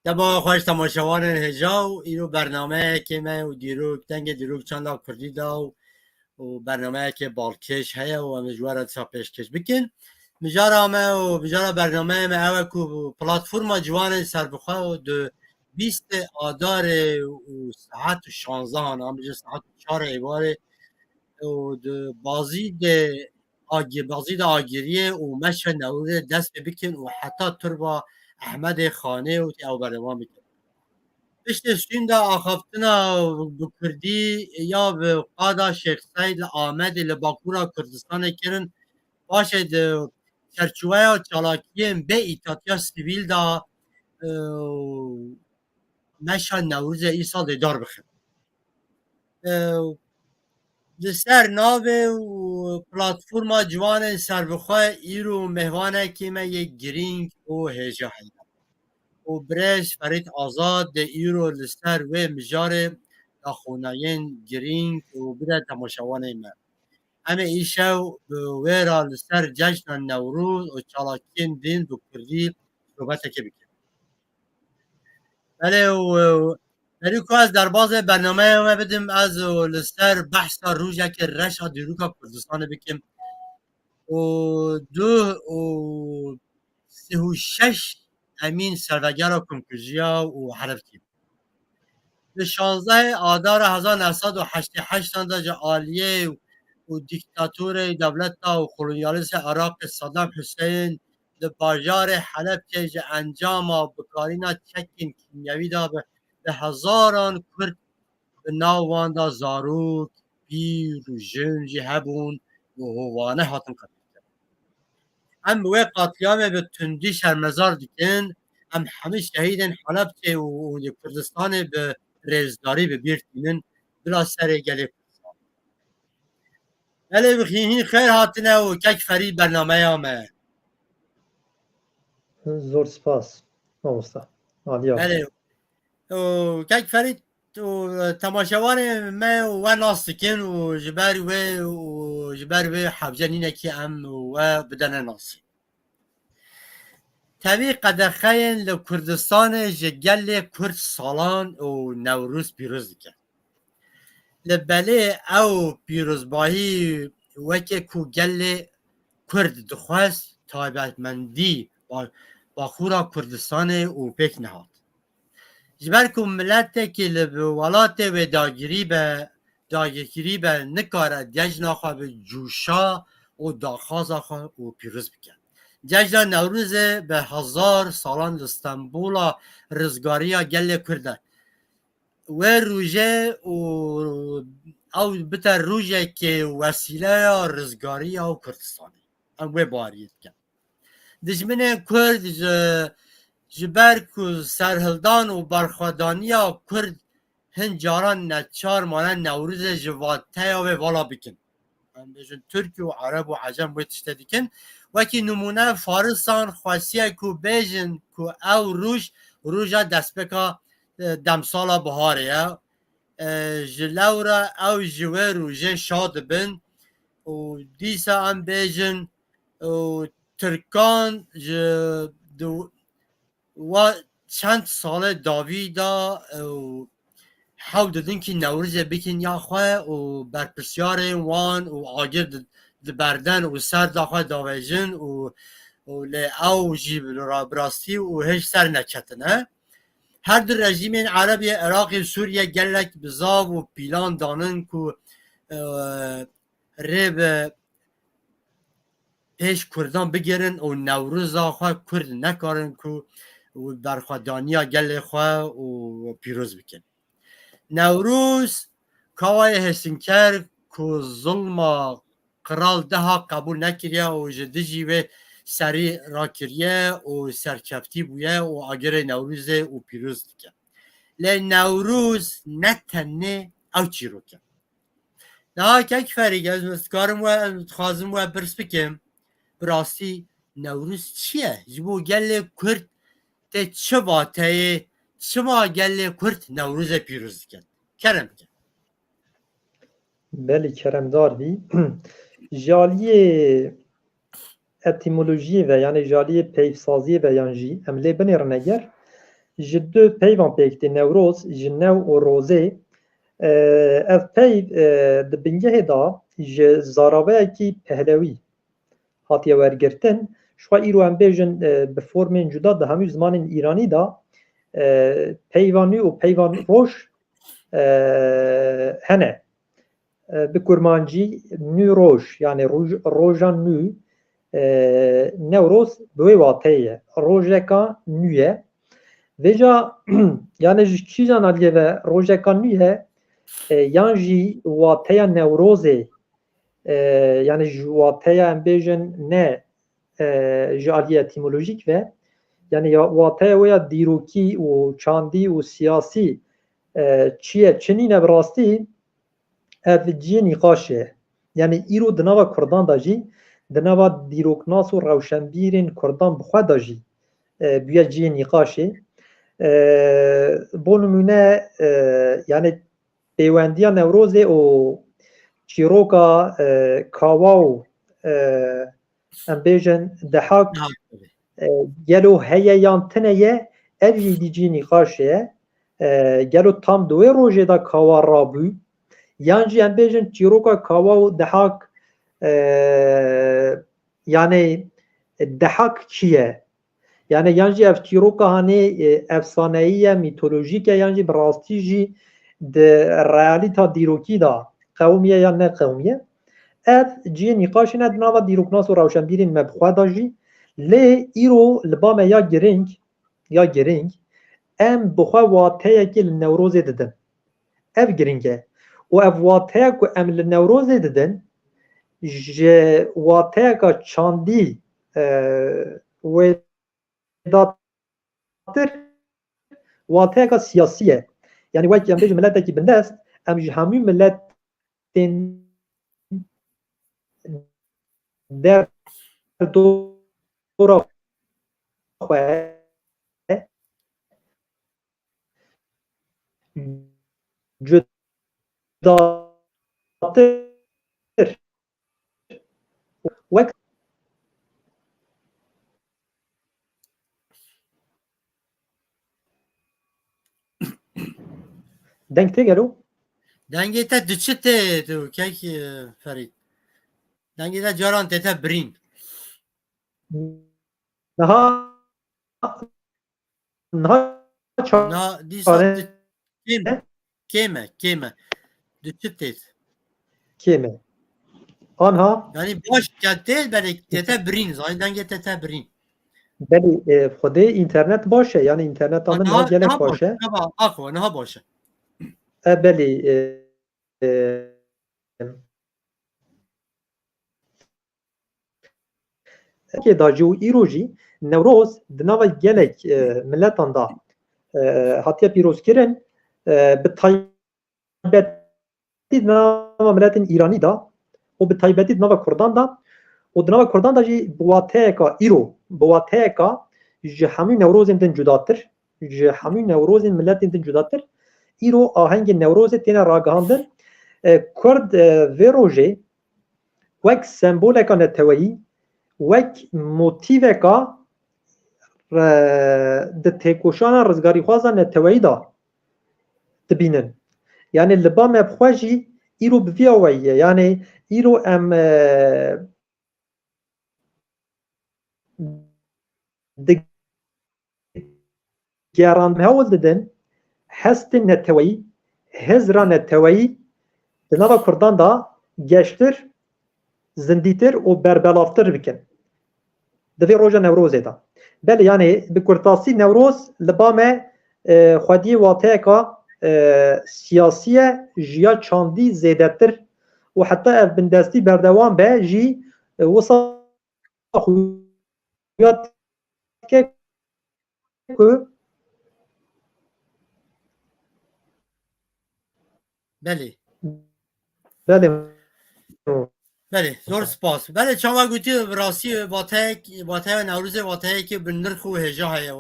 تبا خوش تماشاوان هجاو ایرو برنامه که من و دیروک چند کردی دا و برنامه که بالکش هیا و مجوارت سا پیشکش بکن مجارا ما و مجارا برنامه ما اوه کو پلاتفورما جوان سربخواه و دو 20 آدار و ساعت و 16 هم بجه ساعت و 4 ایواره و دو بازی دا آگیریه و مشف نوره دست بکن و حتی تربا احمد خانه و تی او برنامه بکن پشت سوین دا آخافتنا بکردی یا به قادا شیخ سید آمد لباکورا کردستان کرن باشه ده چرچوه یا چالاکیم به ایتاتیا سیویل دا مشهد نوروز ای سال دار بخیر لسر ناوه و پلاتفورما جوان سربخواه ایرو مهوانه که من یک گرینگ و هجا هید و برش فرید آزاد ده ایرو لسر و مجاره دا خوناین گرینگ و بره تماشاوانه من همه ایشو ویرا لسر جشن نوروز و چالاکین دین دو کردی صحبت که بکن بله و بری که از در باز برنامه ما بدیم از لسر بحث روژه که رشا دیروکا کردستان بکن و دو و 36 امین سروگر کنکوژیا و حرف کیم به 16 آدار 1988 دا آلیه و دیکتاتور دولت و کلونیالیست عراق صدام حسین ده باجار حلب که انجام بکارینا چکین کیمیاوی دا به هزاران کرد به ناوان دا زاروک پیر و جن جی هبون و هوانه هاتن قتل هم به قاتلیام به تندی شرمزار دیکن هم همه شهیدن حلب که و کردستان به رزداری به بیرتینن بلا سر گلی بله بخیهین خیر هاتنه و کک فری برنامه همه زور سپاس مامستا عالیه بله و کک فرید و تماشاوان ما و ناستکن و جبر و حبجنینه که هم و بدن ناسی طبیع قدرخین لکردستان جگل کرد سالان و نوروز پیروز دیگه لبله او پیروزباهی وکه کو گل کرد دخواست تایبتمندی با خورا کردستان او پیک نهاد جبر که ملت که لولات و داگیری به نکاره جشن خواه به جوشا و داخاز خواه و پیروز بکن جشن نوروز به 1000 سالان استانبول رزگاری گل کرده و روژه او بتر روژه که وسیله رزگاری او کردستانی او بارید کن دجمن کرد جبر که سرهلدان و برخوادانی کرد هنجاران نچار مانن نوروز جواته و والا بکن ترکی و عرب و عجم باید تشته دیکن وکی نمونه فارسان خواسیه که بیجن که او روژا دست بکا دمسالا بهاره جلورا او جوه روژه شاد بن و دیسا هم بیجن و ترکان و چند سال داویدا حاول دادن که نوروز بکن یا خواه و برپرسیار وان و آگر بردن و سر داخل داویجن و او جیب را براستی و هیچ سر نکتنه هر دو رژیم عربی عراق و سوریه گلک بزاو و پیلان دانن که ریب پیش کردان بگیرن و نوروز خواه کرد نکارن که برخوادانی گل خواه و پیروز بکن نوروز کوای هسینکر که ظلم قرال ده قبول نکریه و جدیجی و سری را کریه و سرکفتی بویه و آگر نوروز و پیروز دیگه لی نوروز نتنه او چی رو کن نه که فریگ از مستکارم و خوازم و برس بکم براستی نوروز چیه؟ جبو گل کرد ته چه باته چه ما گل کرد نوروز پیروز کن کرم کن بله کرمدار بی جالی اتیمولوژی و یعنی جالی پیفسازی و یانجی املی بنیر نگر جدو پیوان پیکتی نوروز جنو و روزه اف پیو دبنگه دا زاراوه کی پهلوی هاتیه ورگرتن شو ایرو هم بیجن به فرمین جدا ده همون زمان ایرانی دا پیوانی و پیوان روش هنه به کرمانجی نو روش یعنی روژان نو نوروز بوی واتهیه روژکا نویه ویجا یعنی چیزان علیه و روژکا نویه یعنی واتهیا نوروزه yani wataya embêjin ne ji aliyê etîmolojîk ve yani wataya wêya dîrokî û çandî û siyasî çi ye çinîne bi rastî ev ciyê nîqaş e yani îro di nava Kurdan da jî di nava dîroknas û rewşenbîrên Kurdan bi xwe da jî bûye ciyê nîqaşê bo nimûne yani pêwendiya Newrozê û çîroka kawa û em bêjin dehak gelo heyeyan tune ye ev jî dîcî nîqaşê ye gelo tam di wê rojê da kawa rabû yan jî em bêjin çîroka kawa û dehak yani dehak çi ye yani yan jî ev çîroka hanê efsaneyî ye mîtolojîk e yan jî bi rastî jî di realîta dîrokî da qewmiye ya ne qewmiye ev ciyê nîqaşê ne di nava dîroknas û rewşenbîrên me bi xwe da jî lê îro li ba me ya giring em bi xwe wateyekê li Newrozê didin ev giring e û ev wateya ku em li Newrozê didin ji wateyeka çandî wêdatir wateyeka siyasî ye yani wekî em bêjin milletekî bindest em ji hemû milletên derdora xwe cudatir wek denk tê gelo dengê te diçi tê tu kek Ferîd dengê te caran tê te birîn niha na dîsa kême diçi tê kême anha yani baş tê belê tê te birîn zanî dengê te te birîn belê xwedê înternet baş e yani înterneta min niha gelek baş e niha baş e belê da jî û îro jî Newroz di nava gelek milletan da hatiye pîrozkirin bi taybetî di nava milletên Îranî da û bi taybetî di nava Kurdan da û di nava Kurdan da jî bi wateyeka îro bi wateyeka ji hemû Newrozên din cudatir ji hemû Newrozên milletên din cudatir îro ahengên Newrozê têne ragihandin Kurd vê rojê wek semboleka neteweyî wek motîveka di têkoşana rizgarîxwaza neteweyî da dibînin yani li ba me bi xwe jî îro bi vîya weyî ye yani îro em di geran hewl didin hestên neteweyî hezra neteweyî di nava Kurdan da geştir zindîtir û berbelavtir bikin di vê roja Newrozê da belê yani bi kurtasî Newroz li ba me xwediyê wateyeka siyasî ye jiya çandî zêdetir û heta ev bindestî berdewam be jî wisa xuya dike ku belê belê belê zor spas belê çawa gotî bi rastî wateya Newrozê wateyekê bi nirx û hêja heye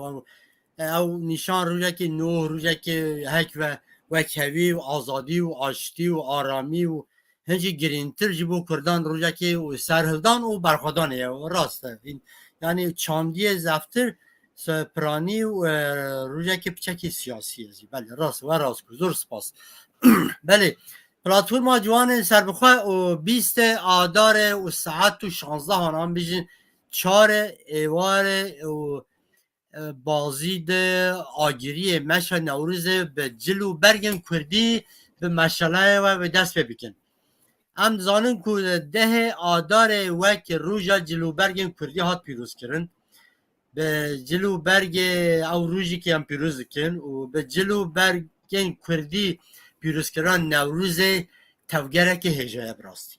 ew nîşan rojekê nû rojekê hek ve wekhevî û azadî û aştî û aramî û hincî girîntir ji bo Kurdan rojekê û serhildan û berxwedanê ye rast e yani çandiyê zeftir سپرانی و روژه که بچکی سیاسی ازی بله راست و راست زور سپاس بله پلاتفورما جوان سربخواه و 20 آدار و ساعت و 16 هانان بیجین 4 ایوار و بازی آگیری مشا نوروز به جلو برگن کردی به مشاله و به دست ببکن ام زانن که 10 آدار وک روژا جلو برگن کردی هات پیروز کرن به جلو برگ او روژی که هم پیروز کن و به جلو برگن کردی پیروز کران نوروز توگره که هجای براستی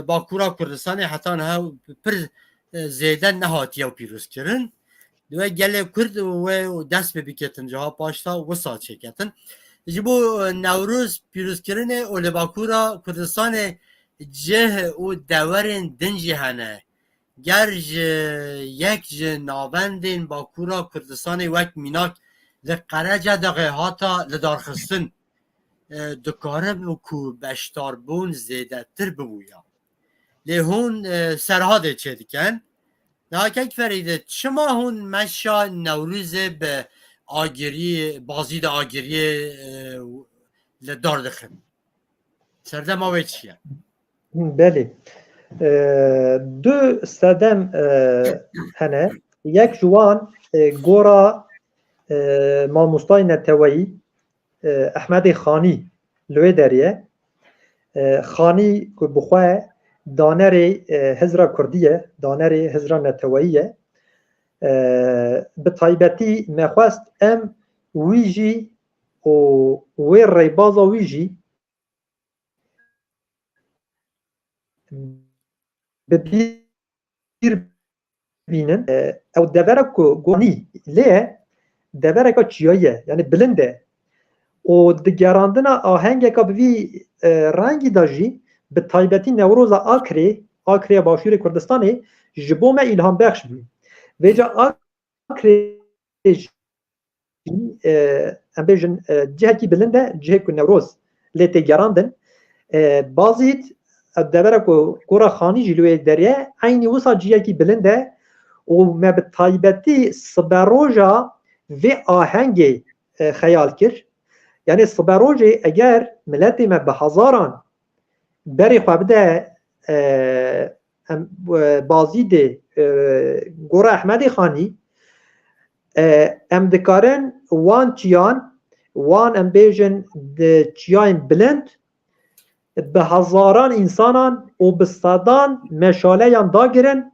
باکورا کردستان حتی نه پر زیده نهاتی او پیروز کرن دوی گله کرد و دست به بیکتن جها پاشتا و ساعت شکتن جبو نوروز پیروز کرنه و لباکورا کردستان جه و دورن دنجی هنه گرج یک جه نابندین باکورا کردستان وک میناک لقرجه دقیه هاتا لدارخستن دکاره کو بشتار بون زیده تر ببویا لهون سرهاده چه دیکن ناکک فریده چما هون مشا نوروز به آگری بازی آگری لدار دخن سرده ما چیه؟ بله دو سدم هنه یک جوان گورا ماموستای نتوایی احمد خانی لوی دریه خانی که بخواه دانر هزرا کردیه دانر هزرا نتواییه به طایبتی مخواست ام ویجی و وی ریبازا ویجی ببیر بینن او دورکو گونی لیه دورکو چیاییه یعنی بلنده و دگراندنا آهنگ که بوی رنگی داجی به طایبتی نوروز آکری باشور کردستانی جبوم الهام بخش بی و جا آکری ام بیجن جهه کی بلنده جهه که نوروز لیتی گراندن بازید دبرکو گورا خانی جلوی دریه عینی وسا جهه کی بلنده و ما به طایبتی صبروجا و آهنگ خیال کرد یعنی صبروجی اگر ملتی ما به هزاران بری خواه بده بازی ده گوره احمدی خانی ام دکارن وان چیان وان ام بیجن ده چیان بلند به هزاران انسانان و به صدان مشاله یان دا گرن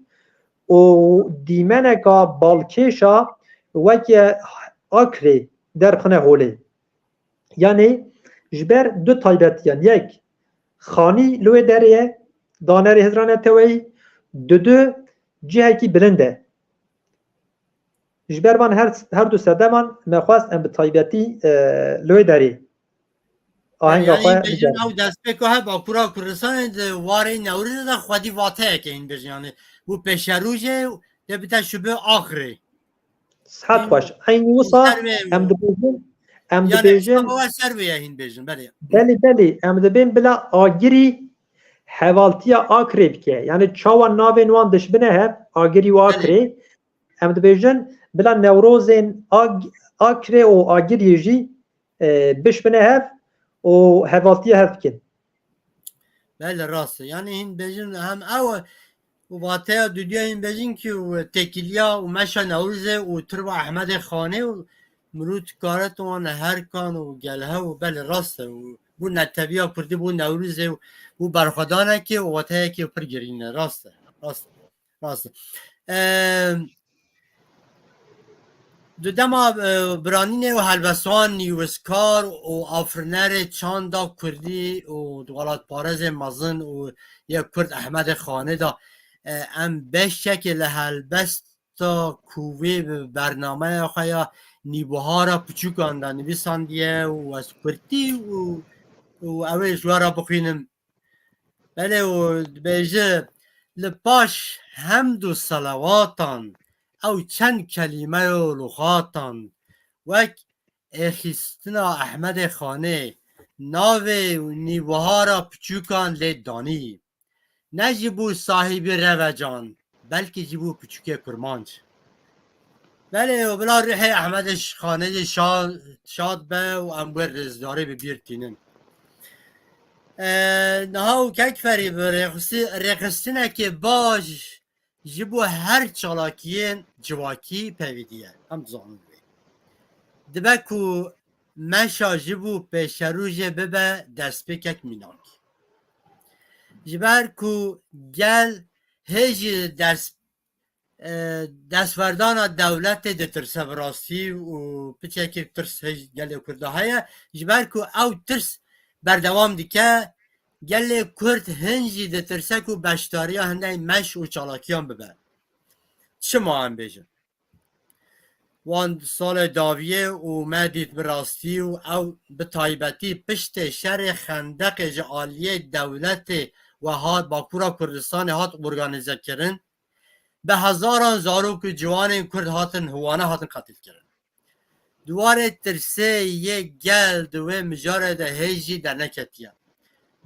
و دیمنکا بالکشا وکی آکری در خنه هوله یعنی جبر دو طایبتیان یک خانی لوی دریه دانر هزران توی دو جهه کی بلنده جبر من هر دو سدمان مخواست ام به طایبتی لوی دریه آهنگ آخواه بیجن او دست بکه ها با کورا کردستان واره نوروز دا خودی واته که این بیجن یعنی و پیشروژه ده بیتا شبه آخره صحت خوش این وصا ام دبیجن ام دبیجن یعنی سرویه این بیجن بله بله ام دبین بلا آگری حوالتیا آکری بکه یعنی چاوان ناوین وان دش بنه هب آگری و آکری ام دبیجن بلا نوروزین آکری و آگری جی بش بنه هب و حوالتیا هب کن بله راسته یعنی این بیجن هم او واته دنیا این بیجن که تکیلیا و مشا نوروزه و تربا احمد خانه و مرود کارتوان هر کان و گله و بله راسته و بو نتبیا کردی بو نوروزه و برخدانه که و واته که پر گرینه راسته دو دما برانین و حلبسوان نیوسکار و آفرنر چاندا کردی و دوالات پارز مزن و یک کرد احمد خانه دا ام بشکل حلبستا کووی برنامه خوایا نیبوها را پچوکان دا نویسان دیه و از کردی و اوه جوارا بخوینم بله و بیجه لپاش حمد و صلواتان او چند کلمه و لغاتان وک اخیستنا احمد خانه ناوه و نیوها را پچوکان لیدانی نه جبو صاحب روجان بلکه جبو پچوک کرمانج بله و بلا روح احمدش خانه شاد به و امبر رزداری ببیرتینن نها و کک فری رقصتنه که باش جبو هر چالاکیین جواکی پیویدیه هم زانو بی دبکو مشا جبو پیشروژه ببه دست بکک میناک جبر کو گل هیچ دستوردان دولت ده ترس براستی و پیچه که ترس هیچ گل کرده های جبر کو او ترس بردوام دیکه گل کرد هنجی ده ترسه کو بشتاری هنده مش و چالاکیان ببر چه ما هم بیجن وان سال داویه و مدید براستی و او به تایبتی پشت شر خندق جعالیه دولت و هات باکورا کردستان هات ارگانیزه کرن به هزاران زاروک جوان کرد هاتن هوانه هاتن قتل کردن دواره ترسه یک گل دوه مجاره ده هیجی در نکتیه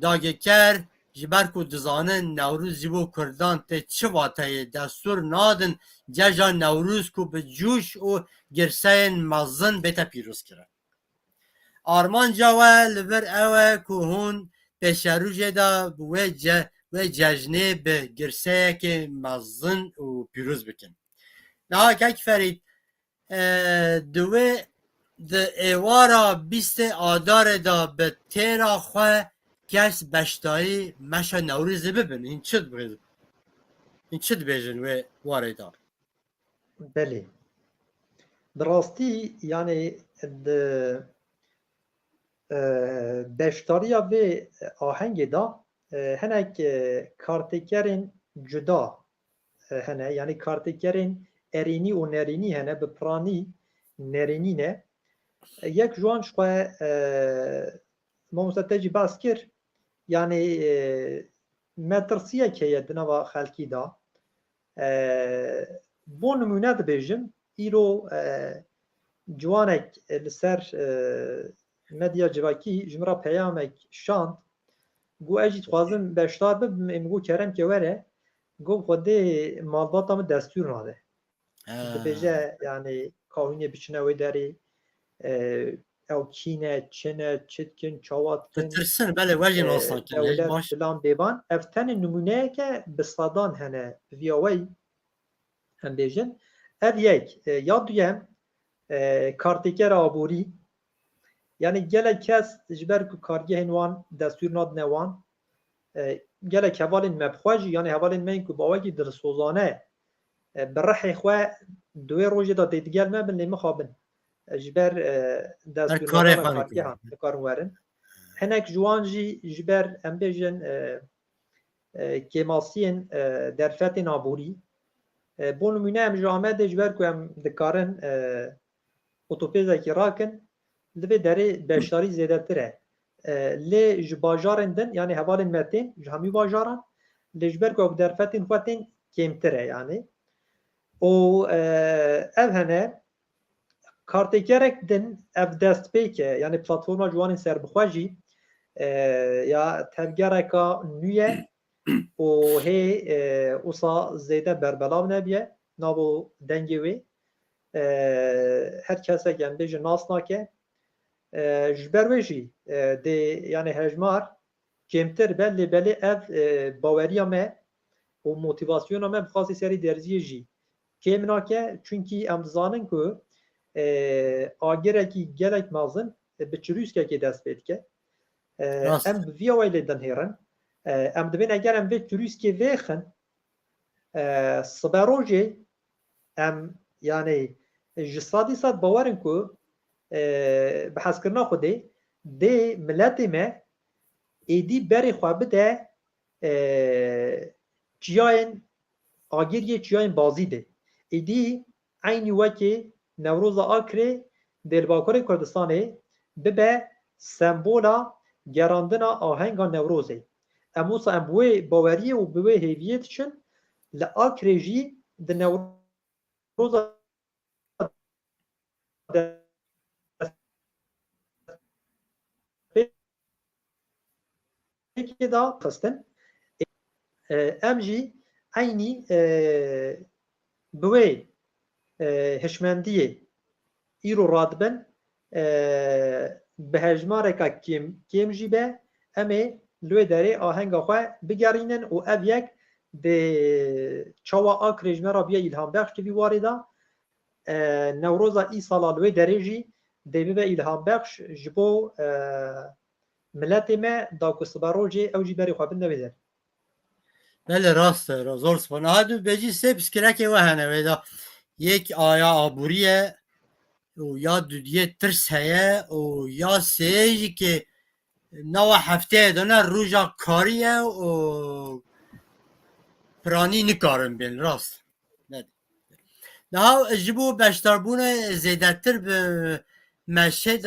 داگه کر جبر کو دزانه نوروز جبو کردان ته چه واته دستور نادن ججا نوروز کو به جوش و گرسه مزن بیتا پیروز کرد آرمان جاوه لور اوه که هون پیشروژه دا و ججنه به گرسه که مزن و پیروز بکن نه که فرید دوه ده ایوارا بیست آدار دا به تیرا خواه کس بشتایی مشا نوروزه ببین این چه بیجن و واره دا بله دراستی یعنی بشتاریا به آهنگ دا هنک کارتکرین جدا هنه یعنی کارتکرین ارینی و نرینی هنه به پرانی نرینی نه یک جوان شوه ما مستجی باز کر یعنی مترسیه که یدنوا خلکی دا بو نمونه دبیجم ایرو جوانک لسر مدیا جواکی جمرا پیامک شاند گو اجی خوازم بشتار ببم امگو کرم که وره گو خوده مالباتم دستور ناده دبیجه یعنی کارونی بچنه وی داری او کینه چنه چتکن چاواتکن ترسن بله وجه ناستان کن دولت فلان بیبان افتن نمونه که بصدان هنه ویاوی هم بیجن اف یک یاد دویم کارتیکر آبوری یعنی گله کس جبر که کارگه هنوان دستور ناد نوان گله که حوالین مبخواجی یعنی حوالین من که باوکی درسوزانه برحی خواه دوی روژه دا دیدگل مبن لیمه خوابن جبر دستور ناد کارگه هم کارون ورن هنک جوان جی جبر ام بیجن کماسین درفت نابوری بو نمونه ام جامعه ده جبر که ام دکارن اوتوپیزا کی راکن لبه داره بشاری زیاده تره لی جباجارن دن یعنی حوالین متین جهمی باجارن لی جبر که درفتین خواتین کم تره یعنی او اف هنه کارتکرک دن اف دست پیکه یعنی پلاتفورما جوان سر بخواجی یا تفگرکا نویه و هی اوسا زیده بربلاو نبیه نابو دنگوی هر کسی که بیجه ناس ناکه جبرویجی دی یعنی هجمار کمتر بلی اف باوریا ما و موتیواسیون ما بخواست سری درزی جی کم ناکه چونکی ام زانن که آگره کی گلک مازن به چروس که دست بید که ام ویا ویل دن هیرن ام دبین اگر ام به چروس که ویخن صبروجی ام یعنی جسادی صد باورن که بحث کرنا خوده ده ملت ما ایدی بری خواه بده چیاین آگیری چیاین بازی ده ایدی عینی وکی نوروز آکره دل باکر کردستانه ببه سمبولا گراندنا آهنگا نوروزه اموسا امبوه باوریه و بوه هیویت چن لآکره جی ده نوروز كده خستن ام جي عيني بوي هشمندیه ایرو رادبن به هجمارکا کم جیبه امی لوی داره آهنگ خواه بگرینن و او یک ده چاوا آکریجمه را بیا ایلهام بخش که بی وارده نوروزا ای سالا لوی داره جی ده بی ایلهام بخش جبو ملت ما دا کسبارو جی او جی بری خواه بنده بیدن بله راسته زور سپانه ها دو بجی سه پسکره که وحنه ویدا یک آیا آبوریه و یا دودیه ترس هیه و یا سیجی که نو هفته دونه روژا کاریه و پرانی نکارم بین راست نه جبو بشتربون زیدتر به مشهد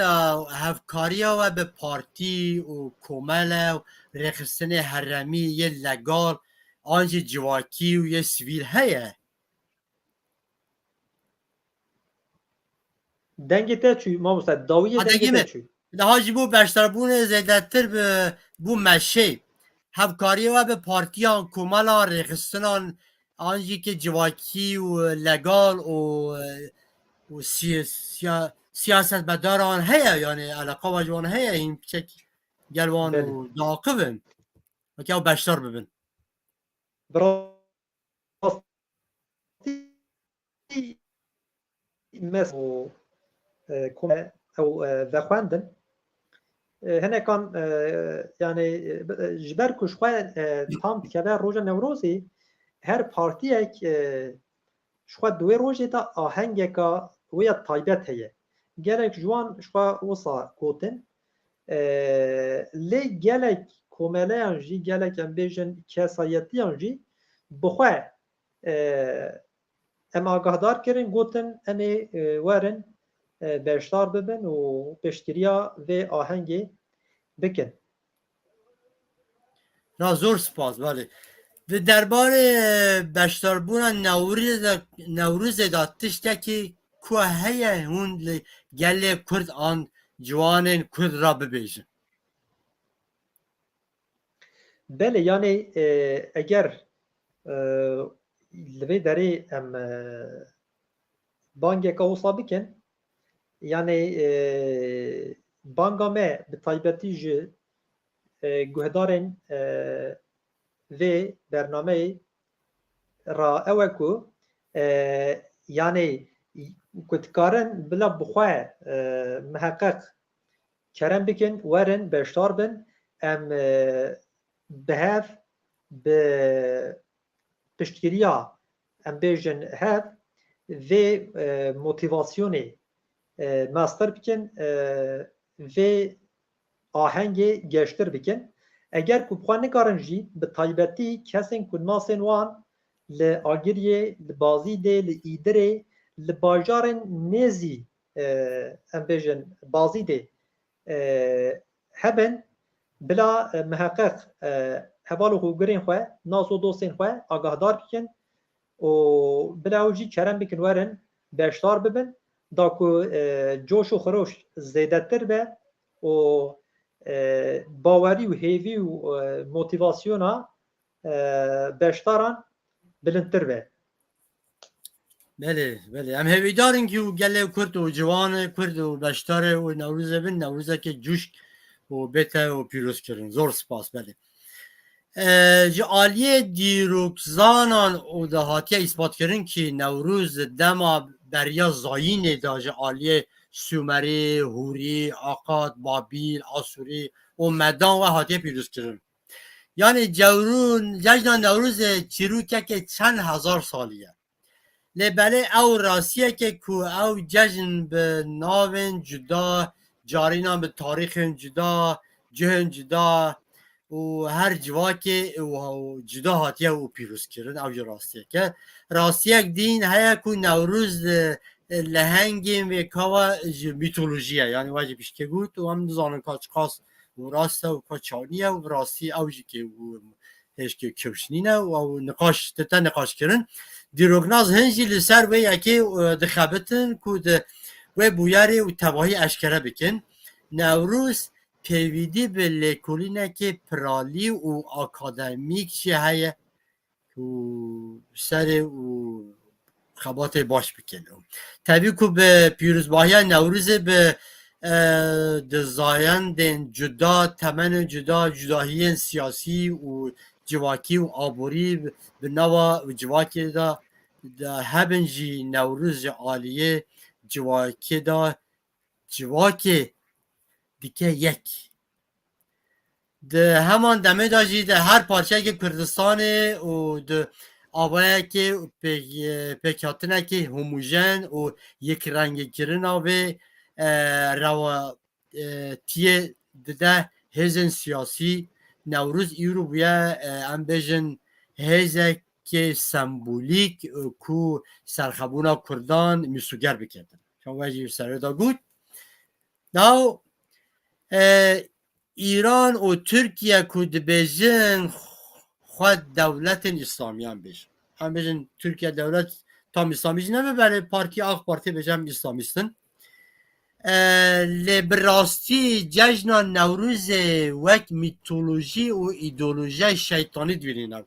هفکاریا و به پارتی و کومل و رخصتن حرمی یه لگال آنجا جواکی و یه سویل هیه دنگی تا چوی ما مستد داویه دنگی تا چوی daha ji bo beşdarbûnê zêdetir bi bû meşê hevkariyê we bi partiyan komelan rêxistinan an jî ki civakî û legal û siyasetmedaran heye yani eleqa ve ji wan heye hîn piçek gel wan û diaqibin wekî ew beşdar bibin مثل او ذخواندن هنه کان یعنی جبر کشخواه تام که روژا نوروزی هر پارتی یک شخواه دوی روژی دا آهنگ که وی تایبت هیه گلک جوان شخواه وصا کوتن لی گلک کومله انجی گلک ام بیجن کسایتی انجی بخواه ام آگاهدار کرن گوتن امی ورن بشتار ببن و پشتگیریا و آهنگی بکن را زور سپاس بله ve derbarê beşdarbûna Newrûzê da tiştekî ku heye hûn li gelê Kurd an ciwanên Kurd ra bibêjin. Bele yani eger li vê derê em bangeka wisa bikin yani banga me bi taybetî ji guhdarên vê bernameyê ra ew e ku yani ku dikarin bila bixwe miheqeq kerem bikin werin beşdar bin em bihev bi piştgiriya em bêjin hev vê motivasyonê master bikin vê ahengê geştir bikin eger ku xwe nikarin jî bi taybetî kesên ku nasên wan li Agiriyê, li Bazîdê, li Îdirê, li bajarên nêzî em bêjin Bazîdê hebin bila miheqeq heval û hûgirên xwe nas û dosên xwe agahdar bikin û bila ew jî kerem bikin werin beşdar bibin da ku coş û xiroş zêdetir be û bawerî û hêvî û motivasyona beşdaran bilindtir be. Belê belê em hêvîdarin ku gelê Kurd û ciwanê Kurd û beşdarê û Newrûzê bin Newrûzekê cuşk û bête û pîroz kirin zor spas belê ji aliyê dîrokzanan û de hatiye îsbatkirin ki Newrûz dema beriya zayînê da ji aliyê Sûmerê, Hûrî, Aqad, Babîl, Asûrî û Medan ve hatiye pîrozkirin. Yani cejna Newrûzê çîrokekê çend hezar salî ye. Lê belê ew rastiyeke ku ew cejn bi navên cuda, carînan bi tarîxên cuda, cihên cuda û her civakê cuda hatiye û pîrozkirin ew jî rastiyeke. Rastiyek dîn heye ku Newrûz lehengên vê kava ji mîtolojiye yani we jî piştî got û em dizanin ka çi qas û rast e û ka çanî ye û rastî ew jî kê hêşkê kewşnîne û ew niqaş dite niqaşkirin. Dîroknaz hin jî li ser vê yekê dixebitin ku di wê bûyerê û tevahî eşkere bikin. Newrûz pêwîdî bi lêkolînekê piralî û akademîk jî heye ku serê û انتخابات باش بکن طبیعی که به پیروزباهی نوروز به دزاین دین جدا تمن جداهی سیاسی و جواکی و آبوری به نوا جواکی دا هبنجی نوروز عالیه جواکی دا جواکی دیگه یک ده همان دمه داجی ده هر پارچه که کردستان و ده آبایه که پیکاتنه که هموژن و یک رنگ کرن آوه روا تیه ده هزن سیاسی نوروز ایرو بیا ام بیجن هزه که سمبولیک کو سرخبونا کردان میسوگر بکردن شما وجه سره دا گود ناو ایران و ترکیه که دبیجن خود دولت اسلامیان بیجن هم بیجن ترکیه دولت tam İslamist ne böyle parti AK Parti becem İslamistın. Le birasti cejna Nevruzê wek mitoloji û ideoloji şeytanî dibînin ev.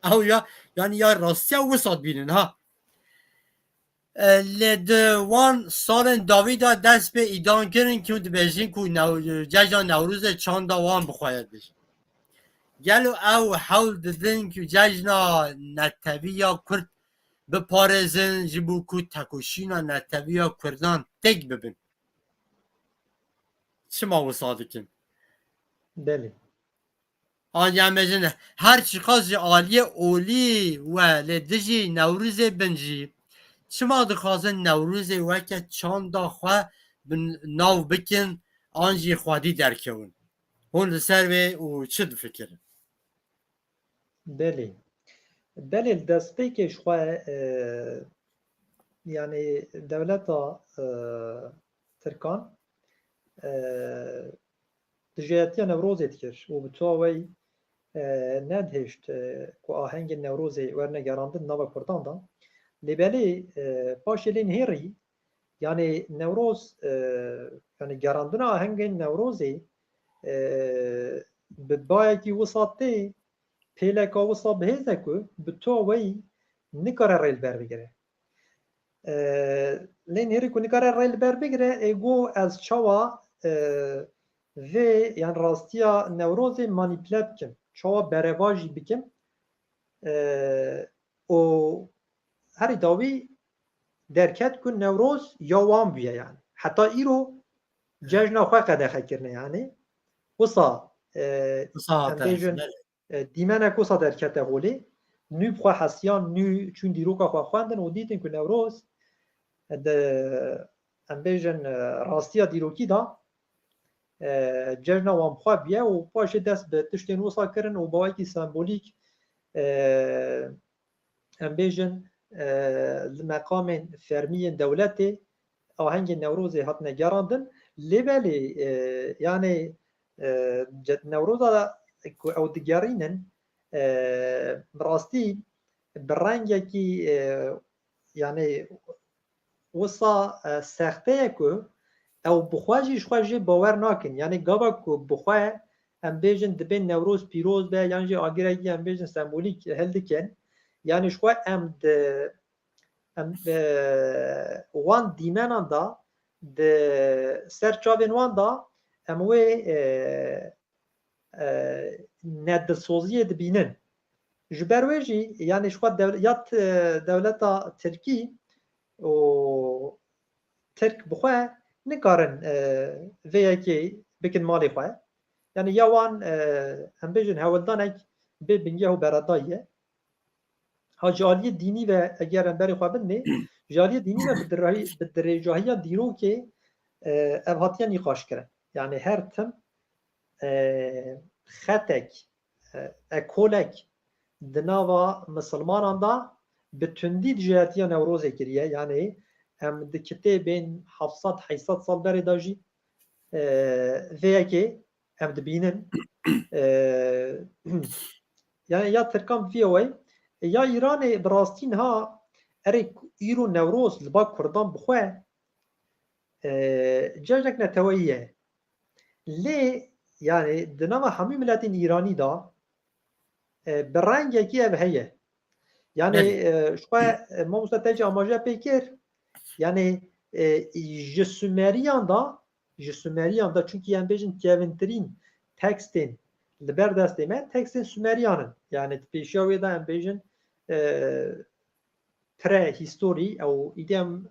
Ew ya yani ya rastiya wisat bînin ha. Le di wan salên Davîda dest pê îdan kirin ku dibêjin ku cejna Nevruzê çanda wan bixwayet bêjin. Gelo ew hewl didin ku cejna neteviya Kurd بپارێزن ji bo ku tekoşîna neteviya Kurdan tek bibin. Çima wisa dikin? Belê. Anja mejin her çiqas ji aliyê olî we lê dijî Newrûzê bin jî çima dixwazin Newrûzê weke çanda xwe bin nav bikin an jî xwedî derkewin. Hûn li ser wê û çi difikirin? Belê. Belê destpêkê ji xwe yani dewleta Tirkan dijeyetiya Newrozê dikir û bi to wey nedihêşt ku ahengên Newrozê werne gerandin nava Kurdan da lê belê paşê lê nihêrî yani Newroz yani gerandina ahengên Newrozê bi bayekî wisat tê pêleka wisa bihêze ku bi to wey nikare rê li ber bigire. Lê nihêrî ku nikare rê li ber bigire ê got ez çawa vê yan rastiya Newrozê manîpüle bikim çawa bereva jî bikim û herî dawî derket ku Newroz ya wan bûye yani heta îro cejna xwe qedexekirine yani wisa em bêjin dîmenek wisa derkete holê nû xwe hesiyan nû çûn dîroka xwe xwendin û dîtin ku Newroz em bêjin rastiya dîrokî da cejna wan xwe bûye û paşê dest bi tiştên wisa kirin û bawekî sembolîk em bêjin li meqamên fermiyên dewletê ahengên Newrozê hatine gerandin lê belê yani Newroza ku ew digerînin rastî bi rengekî yani wisa sexteye ku ew bi xwe jî ji xwe jê bawer nakin yani gava ku bi xwe em bêjin dibên Newroz pîroz be yan jî agirekî em bêjin sembolîk hildikin yani ji xwe em wan dîmenan da di ser çavên wan da em wê nedilsoziyê dibînin. Ji ber wê jî yani ji xwe ya dewleta Tirkî û Tirk bi xwe nikarin vê yekê bikin malê xwe yani ya wan em bêjin hewildanek bê bingeh û beredayî ye ha ji aliyê dînî ve eger em berê xwe binê ji aliyê dînî ve bi dirêjahiya dîrokê ev hatiye nîqaşkirin yani her tim xetek ekolek di nava misilmanan da bi tundî dijeyetiya Newrozê kiriye yani em di kitêbên 700-800 sal berê da jî vê yekê em dibînin yani ya Tirkan vê wey ya Îranê bi rastî niha erê îro Newroz li ba Kurdan bi xwe cejnek neteweyî ye lê yani di nava hemû miletên Îranî da bi rengekî ev heye يعني شوية ما مستتاج أماجة بيكير يعني جسومريان دا çünkü yani bejin kevintrin tekstin liber desteme tekstin Sumerianın yani peşavi da bejin prehistory او idem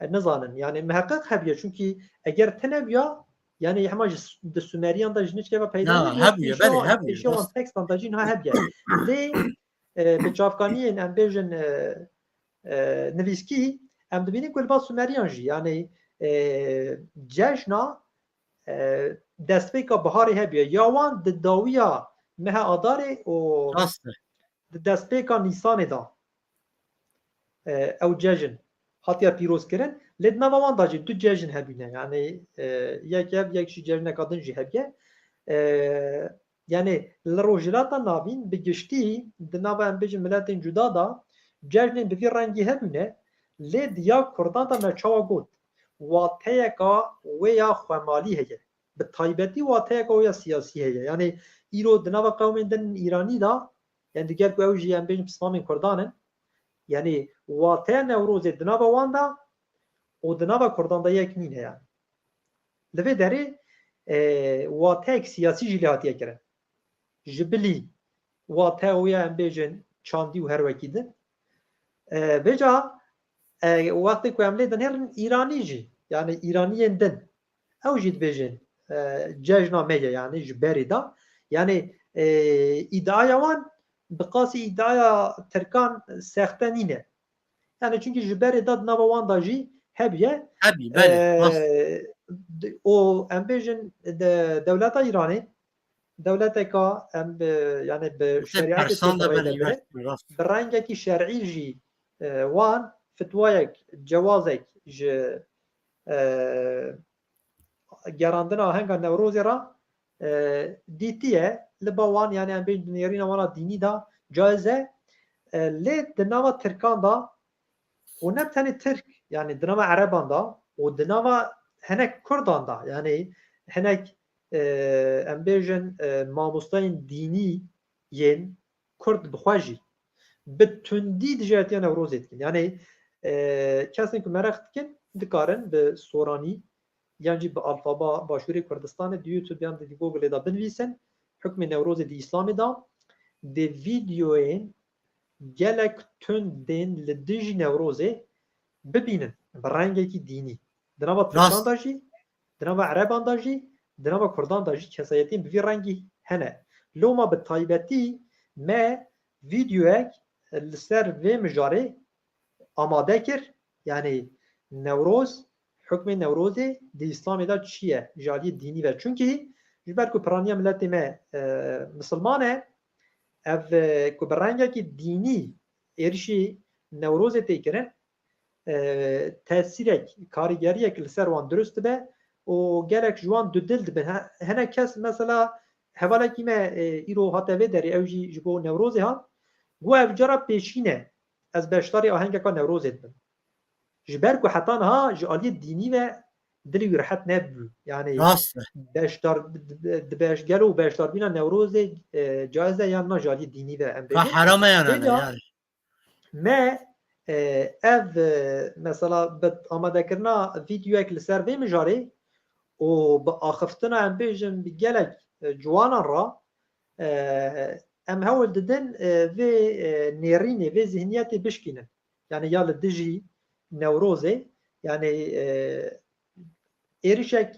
نزانن yani muhakkak hebiye çünkü eğer tenebya yani hema de Sumerian da jiniç keva نه peyda ne هبویه بله هبویه peşavan راست tekstan da jin ha hebiye le به çavkaniyen em bejin نویسکی ام دبینی که الباس سومریان جی یعنی جشنا دستپیکا بهاری هبیه یاوان داویا مها آداره و راسته دستپیکا نیسان دا او جشن هاتیا پیروز کرن لید نوان دا جی دو جشن هبینه یعنی یکشی جشن کادن جی هبیه yani لروجلاتا نابین بگشتی دناوا ام بجن ملتین جدا دا جشنین بفی رنگی هبینه لی دیا کردان دا مرچاوا گود واتهیکا ویا خوامالی هیه به تایبتی واتهیکا ویا سیاسی هیه یعنی ایرو دناوا قومین دن ایرانی دا yani diğer ku ew jî em bêjin pismamên Kurdanin yani wateye Newrozê di nava wan da û di nava Kurdan da yek nîne yani li vê derê wateyek siyasî jî lê hatiye kirin ji bilî wateya wê em bêjin çandî û her wekî din bêca wextê ku em lê din herin îranî jî yani îraniyên din ew jî dibêjin cejna me ye yani ji berê da yani îdiaya wan bi qasî îdiaya Tirkan sexte nîne yani çünkü ji berê da di nava wan da jî hebiye هبی بله راست û em bêjin dewleta Îranê dewleteka em yani bi şeriatê پرسان ده rê بله debire یک راست bi rengekî şerî jî wan fitvayek cewazek ji gerandina henga Newrozê ra dîtiye li ba wan yani em bêjin nêrîna wana dînî da caiz e lê di nava Tirkan da û ne tenê Tirk yani di nava Ereban da û di nava hinek Kurdan da yani hinek em bêjin mamosteyên dînî yên Kurd bixwe jî bi tundî dijatiya Newrozê dikin yani kesên ku merex dikin dikarin bi soranî yan jî bi alfaba Başûrê Kurdistanê di YouTube yan di Googleê da binivîsin hukmê Newrozê di Îslamê da di vîdeoyên gelek tundên li dijî Newrozê bibînin bi rengekî dînî di nava Tirkan da jî di nava Ereban da jî di nava Kurdan da jî kesayetên bi vî rengî hene loma bi taybetî me vîdeoyek li ser vê mijarê amade kir yani Newroz hukmê Newrozê di Îslamê da çi ye ji aliyê dînî ve çünkü ji ber ku piraniya miletê me misilman e ev ku bi rengekî dînî êrişî Newrozê tê kirin tesîrek karîgeriyek li ser wan durust dibe û gelek ji wan dudil dibin hinek kes mesela hevalekî me îro hate vê derê ew jî ji bo Newrozê hat got ev cara pêşîne ez beşdarê ahengeka Newrozê dibim ji ber ku heta niha ji aliyê dînî ve dilê wî rehet nebû yani راسته beşdar di beşgel û beşdarbîna Newrozê caiz e yan na ji aliyê dînî ve em و bêjin حرامه یا نه Bêca yani me ev mesela bi amadekirina vîdeoyek li ser vê mijarê û bi axiftina em bêjin bi gelek ciwanan ra em hewl didin vê nêrînê vê zihniyetê bişkînin yani ya li dijî Newrozê yani êrişek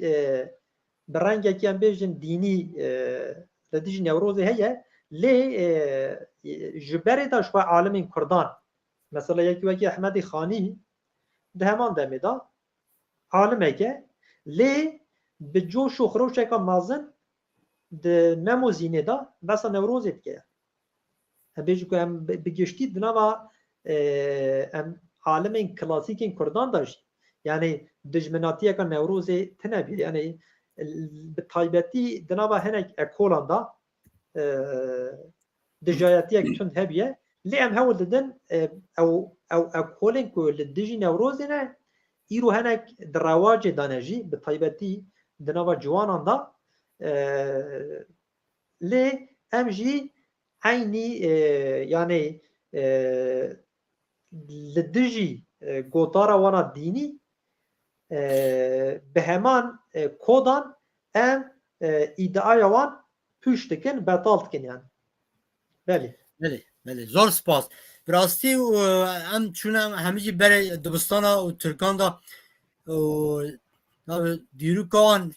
bi rengekî em bêjin dînî li dijî Newrozê heye lê ji berê da ji xwe alimên Kurdan mesela yekî wekî Ehmedî Xanî di heman demê da alimek e lê bi coş û xirûşeka mezin di Nemozînê da besa Newrozê dike em bêjin ku em bi giştî di nava em alimên klasîkên Kurdan da jî yani dijminatiyeka Newrozê tune bî yani bi taybetî di nava hinek ekolan da dijayetiyek tund hebiye lê em hewl didin ew ekolên ku li dijî Newrozê ne îro hinek di rewacê dane jî bi taybetî di nava ciwanan da lê em jî eynî yani لدجی گوتارا وانا دینی به همان کودان ام ایدعای وان پوش دکن بطال دکن yani. بله بله زور سپاس براستی و ام چونم همه جی بره دبستان و ترکان دا دیروکان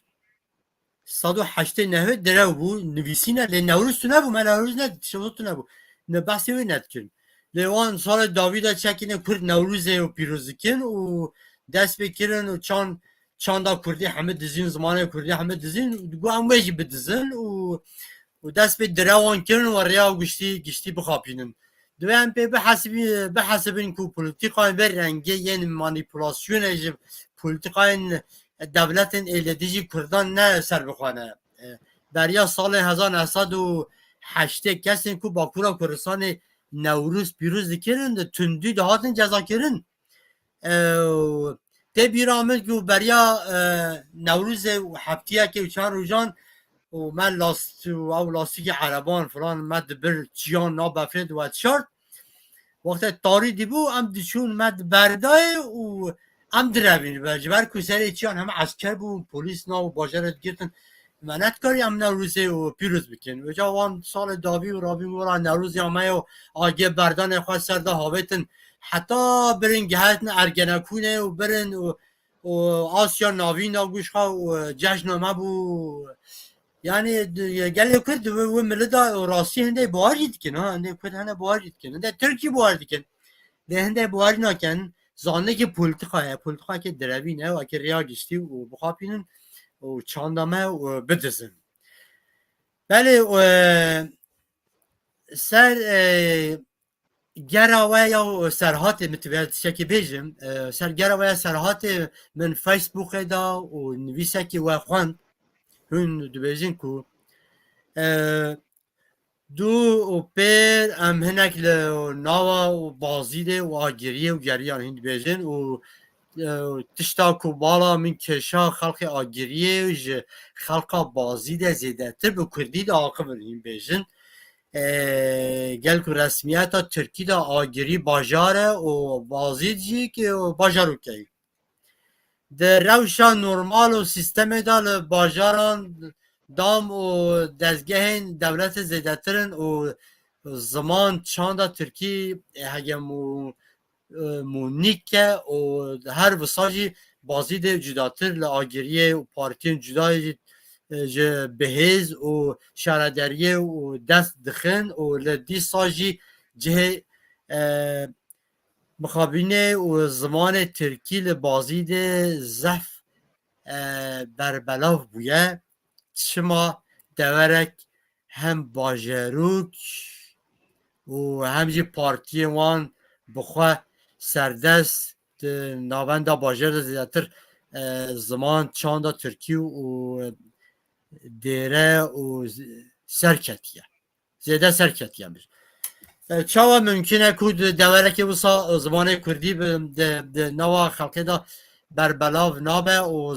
189 دره بو نویسینه لی نوروز تو نبو من نوروز نه شما تو نبو نه بحثی وی ند کن لیوان سال داویدا چکینه کرد نوروزه و پیروزکن و دست بکرن و چاندا کردی همه دزین زمانه کردی همه دزین گو هم ویجی بدزن و دست به دروان کرن و ریا گشتی بخاپینن دوام به بحسبین کو پولیتیکای بر رنگه یعنی مانیپولاسیون اجب پولیتیکای devletin eyledici Kurdan ne ser bixwane derya salê 1908 kesên ku Bakura Kurdistanê Newrûz pîroz dikirin di tundî dihatin cezakirin tê bîra min ku beriya Newrûzê û heftiyekê û çar rojan û me lastikê ereban filan me dibir çiyan nabefrê di we şart وقتی تاری دیبو ام دیچون مد بردای و ام درابین برجبر کسری چیان همه عسکر بو پلیس نا و باجرت گرتن منت کاری ام نوروزه و پیروز بکن و جا وان سال داوی و رابی مورا نوروزی همه و آگه بردان خواه سرده هاویتن حتی برن گهتن ارگنکونه و برن و آسیا ناوی ناگوش خواه و جشن همه بو yani gel kırd ve milada rasi hende buhar gitkin ha hende kırd hende buhar gitkin hende Türkiye buhar dikin de hende buhar naken zanne ki politika ki derevi ne ve ki riya geçti o bu kapinin o çandame o bedizin beli ser gera ya serhat mitvet şeki bejim ser gera ya serhat min Facebook'da da o nivîsekî ve xwend hûn dibêjin ku دو و پیر ام هنک ناوا و بازیده و آگریه و گریان هند بیجن و تشتا کو بالا من کشا خلق آگریه و خلق بازیده زیده تر به کردی دا آقا هند بیجن گل که رسمیت ترکی دا آگری باجاره و بازید جی که باجارو که در روشا نورمال و سیستم دا باجاران دام و دزگه دولت زیدترن و زمان چاندا ترکی هگمونیکه و هر وساجی بازید جداتر لآگریه و پارتین جدای بهیز و شهردریه و دست دخن و لدی ساجی جه مخابینه و زمان ترکی لبازید زف بربلاف بویه شما دورک هم باجروک و همجی پارتی وان بخواه سردست ناوند باجر زیادتر زمان چاندا ترکی و دیره و سرکتیه زیاده سرکتیه میشه چاوا ممکنه که دورک بسا زمان کردی به نوا خلقه دا بربلاو نابه و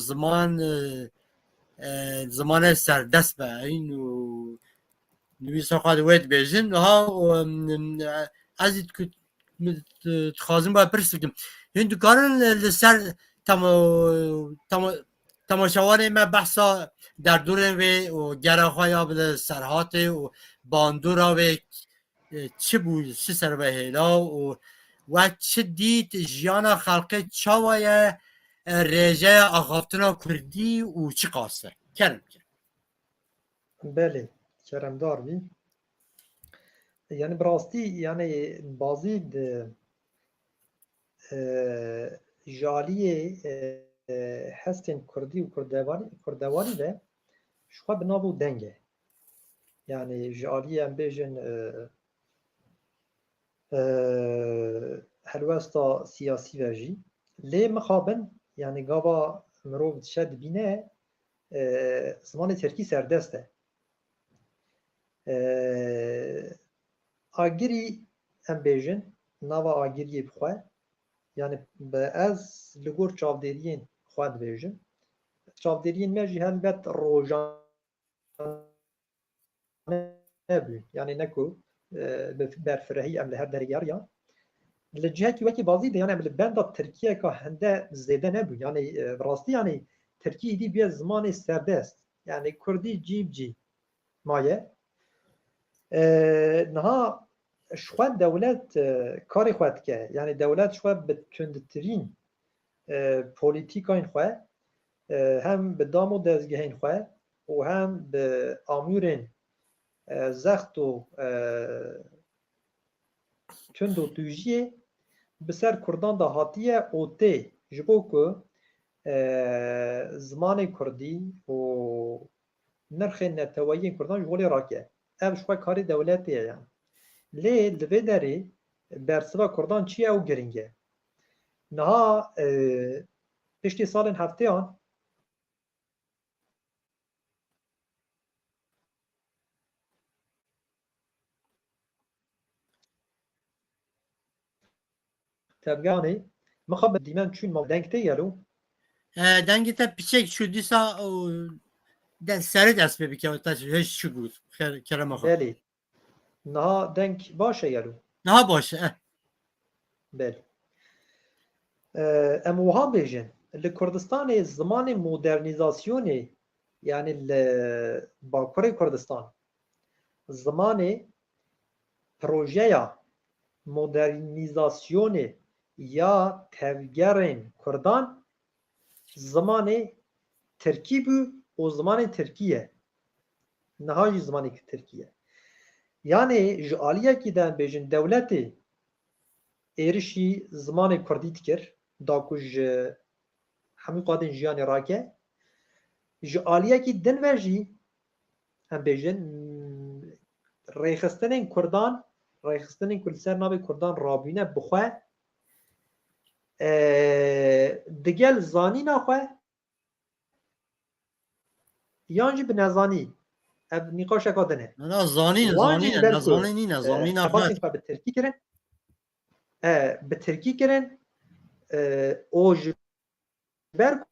زمان سردست به این و نویسا خواهد وید بیجن ها از تخوازم باید پرسکم این دکارن لسر تماشاوان ما بحثا در دورن و گره های آبد سرحات و باندورا و چه بود چه سر به هیلا و چه دید جیانا خلقه چاوایه رژه آخافتنا کردی و چی قاسه کرم بله کرم دار بی yani براستی yani bazı jaliye hestin Kurdi و Kurdewani de şu an binabu denge yani jaliye em bejin helwesta siyasi vejî lê mixabin yani gava mirov dişe dibîne zimanê Tirkî serdest e agirî em bêjin nava agiriyê bixwe yani ez li gor çavderiyên xwe dibêjim çavderiyên me jî helbet rojane bûn yani ne ku برفرهی ام لهر درگاریا لجهتی وکی بازی ده یعنی بند ترکیه که هنده زیده نبود یعنی راستی یعنی ترکیه دی بیه زمان سردست یعنی کردی جیب جی مایه نها شوان دولت کاری خواهد که یعنی دولت شوان به تندترین پولیتیک این خواه هم به دام و دزگه این خواه و هم به آمورین زخت و تند و دوژیه بسر کردان دا هاتیه اوته جبو که زمان کردی و نرخ نتوایی کردان جبولی راکه اف شوان کاری دولتیه یعنی لی لوی داری برسوا کردان چیه او گرینگه نها پشتی سال هفته آن تبگانی مخاب دیمن چون ما دنگته یلو دنگی تا پیچک شد دیسا سر دست ببیکه تا هیچ چی بود خیر کرم آخا بله نها دنگ باشه یلو نه باشه بله ام وها بیجن لکردستان زمان مدرنیزاسیونی یعنی باکوری کردستان زمان پروژه مدرنیزاسیون یا تفگرین کردان زمان ترکی بو و زمان ترکیه نهایی زمانی که ترکیه یعنی جعالیه که دن بیجن دولتی ایرشی زمان کردی تکر دا کج همی قادن جیانی راکه جعالیه که دن وجی هم بیجن ریخستن کردان ریخستن کردسر نابی کردان رابینه بخواه دگل زانی نخواه یانجی به نزانی اب نقاش اکادنه نه زانی نه زانی نه تفاقی به ترکی کرن به ترکی کرن اوج بر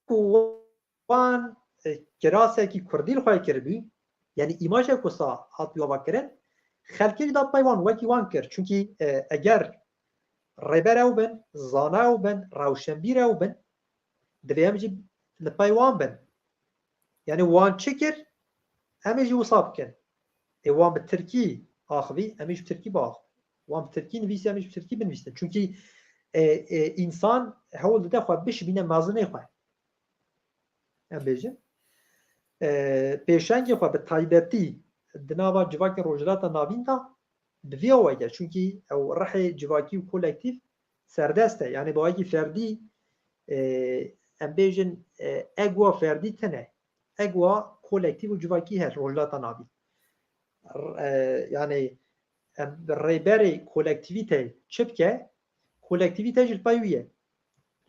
کوان کراسه کی کردی خواه کربی یعنی ایماج کسا هات یوبا کرن خلکی دا پیوان وکی وان کرد چونکی اگر ریبر او بن زانه او بن روشنبیر او بن دویم جی لپیوان بن یعنی وان چکر همیجی وصاب کن وان به ترکی آخوی همیش ترکی با آخوی وان به ترکی نویسی همیش ترکی بنویسن چونکی انسان حول ده خواه بش بینه مازنه خواه هم بیجن پیشنگی خواه به تایبتی دناوا جواکی روجلاتا نابین تا دوی اوگه چونکی او رح جواکی و کولکتیو سردسته یعنی با اگه فردی ام بیجن اگوا فردی تنه اگوا کولکتیو و جواکی هست روجلاتا نابین یعنی ریبر کولکتیویته چپکه کولکتیویته جلپایویه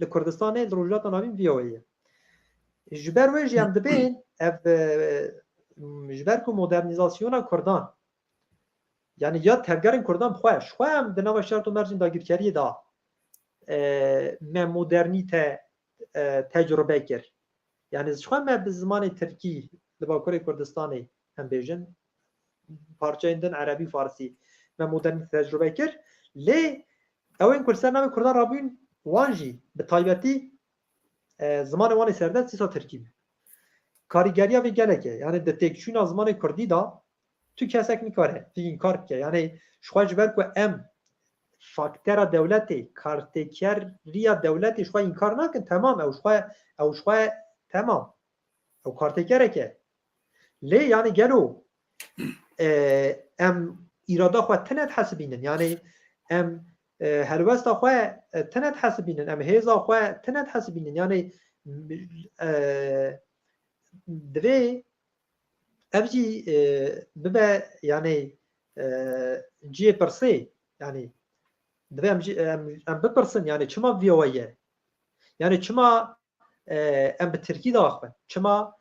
لکردستان روجلاتا نابین ویویه جبر ویجی هم دبین جبر که مدرنیزاسیون کردان یعنی یا تفگرین کردان خوش هم دناو شرط و مرجین داگیرکاری دا من مدرنیته تجربه کرد یعنی خواه من به زمان ترکی لباکور کردستانی هم بیجن پارچه ایندن عربی فارسی من مدرنیته تجربه کرد لی اوین کردستان نام کردان رابین وانجی به طایبتی زمان وانی سردست سیسا ترکی کاریگری ها گله که یعنی دتکشون از زمان کردی دا تو کسک میکاره این کار که یعنی شخواه جبر که ام فاکتر دولتی کارتکر ریا دولتی شخواه این کار نکن تمام او شخواه تمام او کارتکره که لی یعنی گلو ام ایرادا خواه تنت حسبینن یعنی ام هلوستا خواه تنت حسبینن ام هیزا خواه تنت حسبینن یعنی دوی افجی ببا يعني جي برسي يعني دوی ام بپرسن يعني چما ویویه يعني چما ام به ترکی داخل چما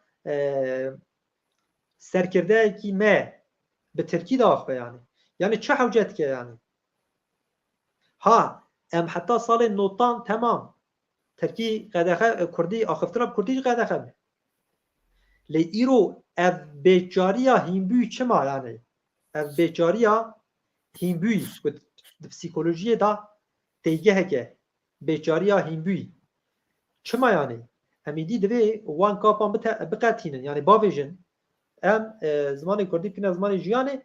سرکرده کی ما به ترکی داخل يعني چه حوجت که يعني ها ام حتى سال نوتان تمام ترکی قدخه کردی آخفتراب کردی قدخه لی ایرو اف بیچاریا هیمبوی چما یعنی ev bêçariya hînbûyî ku di psîkolojiyê da têgeheke bêçariya hînbûyî çima yanî em êdî divê wan kapan biqetînin yani bavêjin em zimanê Kurdî bikine zimanê jiyanê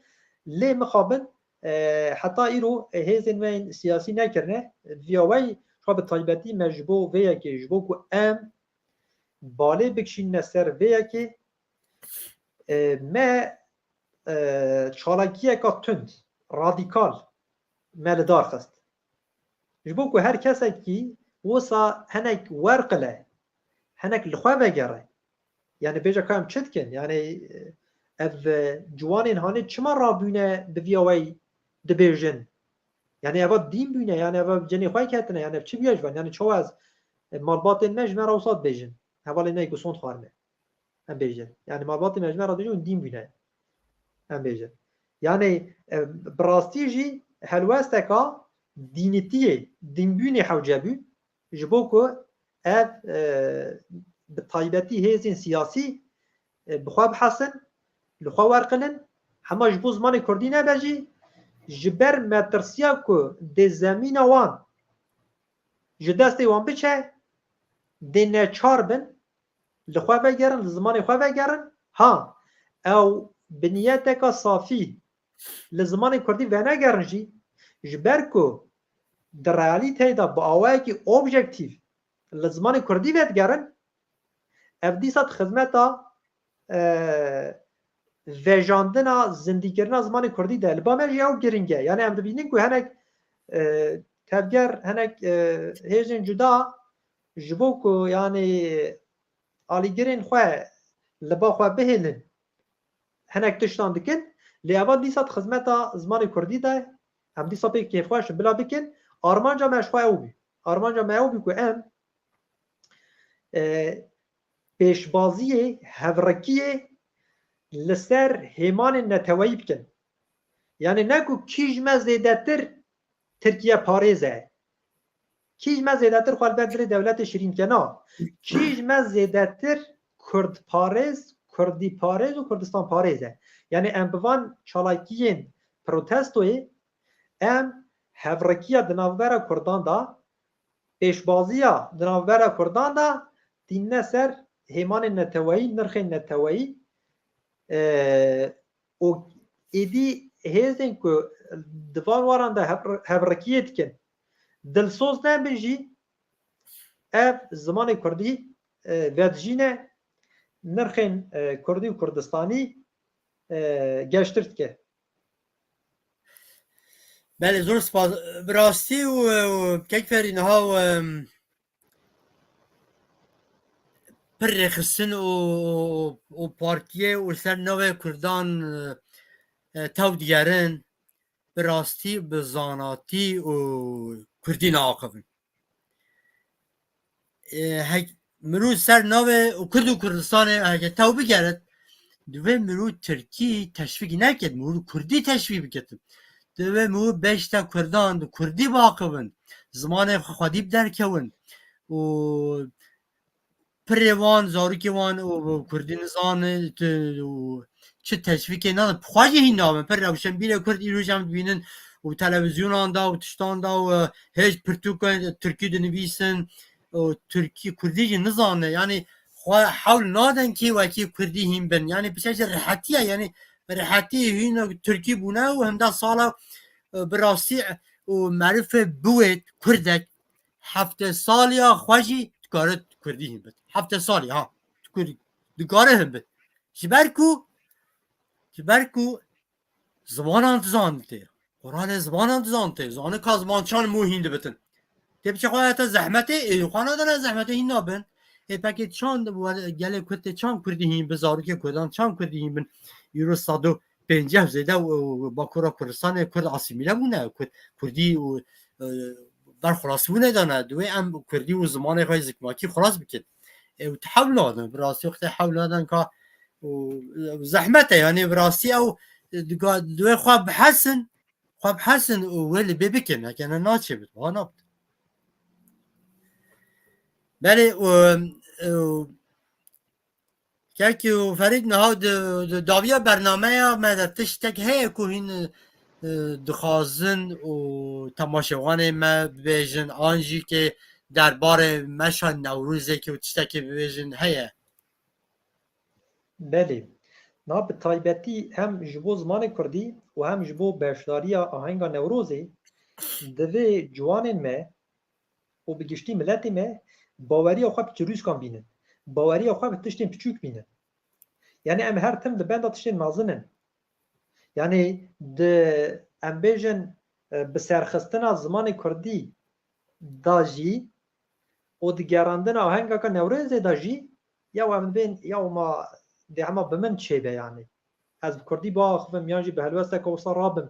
lê mixabin heta îro hêzên me siyasî nekirine via wey xwe bi taybetî me ji bo vê yekê ji bo ku em balê bikişîne ser vê yekê me çalakiyeka tund radîkal me li dar xist ji bo ku her kesekî wisa hinek werqile hinek li xwe vegere yani bêje ka em çi dikin yani ev ciwanên hanê çima rabûne di via wey dibêjin yani eva dîn bûne yani eva cenê xwe ketine yani ev çi bûye ji van yani çawa ez malbatên me ji me ra wisa dibêjin hevalê ne ku sond xwarine em bêjin yani malbatên me ji me ra dibêjin dîn bûne em bêjin yani bi rastî jî helwesteka dînîtiyê dînbûnê hewce bû ji bo ku ev bi taybetî hêzên siyasî bi xwe bihesin li xwe werqilin hema ji bo zimanê Kurdî nebe jî ji ber metirsiya ku dê zemîna wan ji destê wan biçe dê neçar bin li xwe vegerin li zimanê xwe vegerin ha ew bi niyeteka safî li zimanê Kurdî venegerin jî ji ber ku di realîteyê de bi awayekî objektif li zimanê Kurdî vedigerin ev dîsa di xizmeta vejandina zindîkirina zimanê Kurdî de li ba me jî ew giring e yani em dibînin ku hinek tevger hinek hêzên cuda ji bo ku yani alîgirên xwe li ba xwe bihêlin hinek tiştan dikin lê eva dîsa di xizmeta zimanê Kurdî de em dîsa pê kêfxweş bila bikin armanca me ji xwe ew bî armanca me ew bî ku em pêşbaziyê hevrekiyê li ser hêmanên neteweyî bikin yani ne ku kî ji me zêdetir Tirkiye parêz e kî ji me zêdetir xwe li ber dilê dewletê şirînkena kî ji me zêdetir Kurd parêz Kurdî parêz û Kurdistan parêz e yani em bi van çalakiyên protestoyê em hevrekiya di navbera Kurdan da pêşbaziya di navbera Kurdan da tîne ser hêmanên neteweyî nirxên neteweyî û êdî hêzên ku di van waran de hevrekiyê dikin dilsoz nebin jî ev zimanê Kurdî vedijîne nirxên Kurdî û Kurdistanî geştir dike. Belê zor spas bi rastî û kekferî niha pir rêxistin û partiyê û ser navê Kurdan tew digerin bi rastî bi zanatî û Kurdî naaqivin mirû ser navê Kurd û Kurdistanê heke tew bigeret divê mirû Tirkî teşvîk neket mirû Kurdî teşvîk bikin divê mirû beşte Kurdan di Kurdî biaqivin zimanê xwedî derkewin û pirê wan zarokê wan û Kurdî nizanin û çi teşvîkê nadin xwe jî hîn nabin pir rewşenbîrê Kurd îroj em dibînin û televîzyonan da û tiştan da û hêj pirtûkên Tirkî dinivîsin û Tirkî Kurdî jî nizane yani xwe hewl nadin kê wekî Kurdî hîn bin yani bi şekle rihetiye yani rihetiyê hîn Tirkî bûne û hemda sala bi rastî û merifê biwê Kurdek hefte saliya xwe jî dikare Kurdî hîn bin hefte salî ha dikare hîn bin ji ber ku zimanan dizanî Qur'anê zimanan dizanî zanî ka zimançan mû hîn dibitin tê biçe xwe heta zehmetê xwe nadine zehmetê hîn nabin pekê çand gelê Kurd tê çand Kurdî hîn bin zarokê Kurdan çand Kurdî hîn bin îro sad û pênceh zêde û Bakura Kurdistanê Kurd asîmîle bûne Kurdî û berxwelasî bûne dane divê em Kurdî û zimanê xwe zikmakî xwelas bikin ew hewl nadin bi rastî wextê hewl nadin ka zehmet e yani bi rastî ew divê xwe bihesin û wê li bê bikin hekene naçêbit wa nabit belê که و فرید نها داویا برنامه یا ما تشتک هی که هین دخوازن و تماشاوان ما بیجن آنجی که درباره مشان نوروزه که تشتک بیجن هیه. بله نا به تایبەتی هم ji bo zimanê Kurdî û hem ji bo beşdariya ahenga Newrozê divê ciwanên me û bi giştî milletê me baweriya xwe bi çirûskan bînin, baweriya xwe bi tiştên piçûk bînin. Yani em her tim di benda tiştên mezin in. Yani di em bêjin bi serxistina zimanê Kurdî da jî û di gerandina ahengeka Newrozê da jî ya em bên ya ma de hema bi min çêbe yani. Ez bi Kurdî biaxivim yan jî bi helwesteka wisa rabim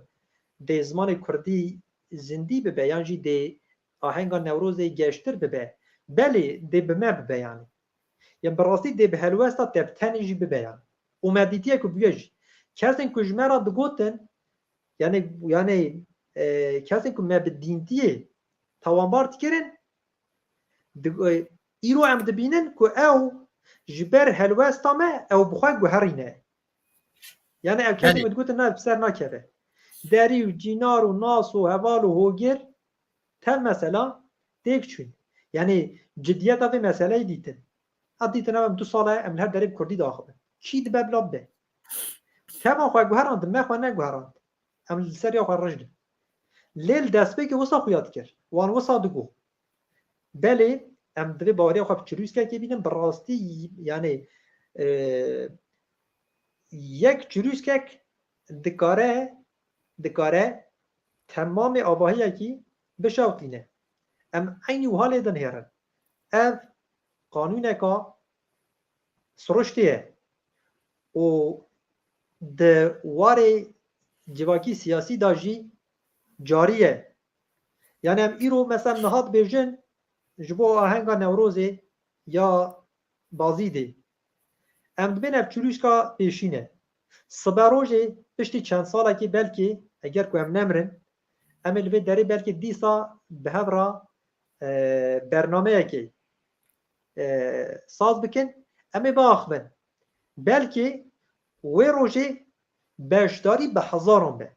dê zimanê Kurdî zindî bibe yan jî dê ahenga Newrozê geştir bibe. Belê dê bi me bibe yani. Ya bi rastî dê bi helwesta te bi tenê jî bibe yani. û me dîtiye ku bûye jî. Kesên ku ji me re digotin yani kesên ku me bi dîntiyê tawanbar dikirin îro em dibînin ku ew ji ber helwesta me ew bi xwe guherîne. Yani ev kesên me digotin ne bi ser nakeve. Derî û cînar û nas û heval û hogir tev mesela têk çûn. Yani ciddiyeta vê meseleyê dîtin. Ez dîtin em 2 sal e em her derê bi Kurdî daxivin. Kî dibe bila bibe. Tevan xwe guherand me xwe neguherand. Em li seriya xwe rijdin. Lê li destpêkê wisa xuya dikir. Wan wisa digo. Belê em divê baweriya xwe bi çirûskekê bînin bi rastî yani yek çirûskek dikare temamê avahiyekî bişewtîne. Em eynî wiha lê dinêrin. Ev qanûneka siruştê ye û di warê civakî siyasî da jî carî ye. Yani em îro mesela nihat bêjin ji bo ahenga Newrozê ya Bazîdê em dibên ev çirûska pêşîne. Siberojê piştî çend salekî belkî eger ku em nemirin em ê li vê derê belkî dîsa bi hev ra bernameyekê saz bikin em ê biaxivin. Belkî wê rojê beşdarî bi hezaran be.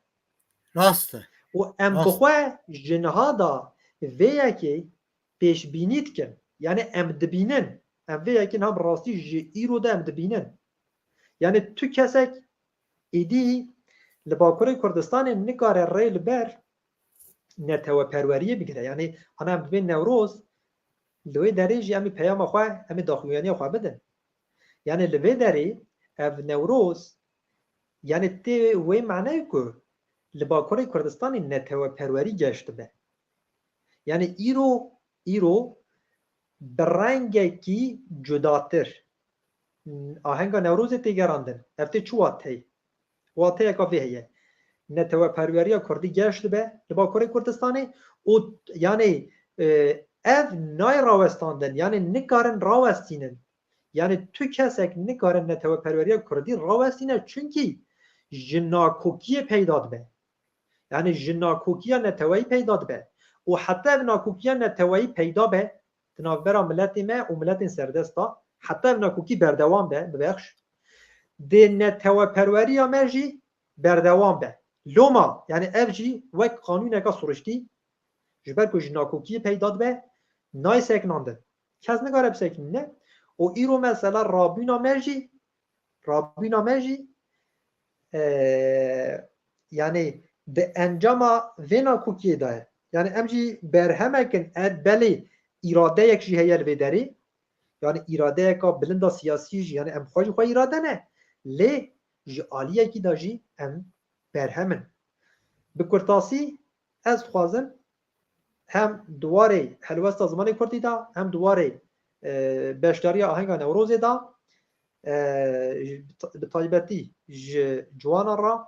Rast e. û em bixwe ji niha da vê yekê pêşbînî dikin. Yani em dibînin em vê yekî niha bi rastî ji îro de em dibînin. Yani tu kesek êdî li Bakurê Kurdistanê nikare rê li ber neteweperweriyê bigire. Yani hana em dibên Newroz li wê derê jî em ê peyama xwe em ê daxuyaniya xwe bidin. Yani li vê derê ev Newroz yani tê wê manayê ku li Bakurê Kurdistanê neteweperwerî geş dibe. Yani îro bi rengekî cudatir. Ahenga Newrozê tê gerandin. Ev tê çi wat heye? Wateyeka vê heye. Neteweperweriya Kurdî geş dibe li Bakurê Kurdistanê û yani ev nayê rawestandin yani nikarin rawestînin. Yani tu kesek nikarin neteweperweriya Kurdî rawestîne çünkî ji nakokiyê peyda dibe. Yani ji nakokiya neteweyî peyda dibe. û heta ev nakokiya neteweyî peyda be di navbera milletê me û milletên serdesta heta ev nakokî berdewam be bibexş dê neteweperweriya me jî berdewam be. Loma yani ev jî wek qanûneka siruştî ji ber ku ji nakokiyê peyda dibe nayê seknandin. Kes nikare bisekîne û îro mesela rabûna me jî yani bi encama vê nakokiyê de ye. Yani em jî berhemekin belê îradeyek jî heye li vê derê yani îradeyeka bilinda siyasî jî yani em xwe jî xwe îrade ne lê ji aliyekî da jî em berhemin. Bi kurtasî ez dixwazim hem duwarê helwesta zimanê Kurdî da hem duwarê beşdariya ahenga Newrozê da bi taybetî ji ciwanan ra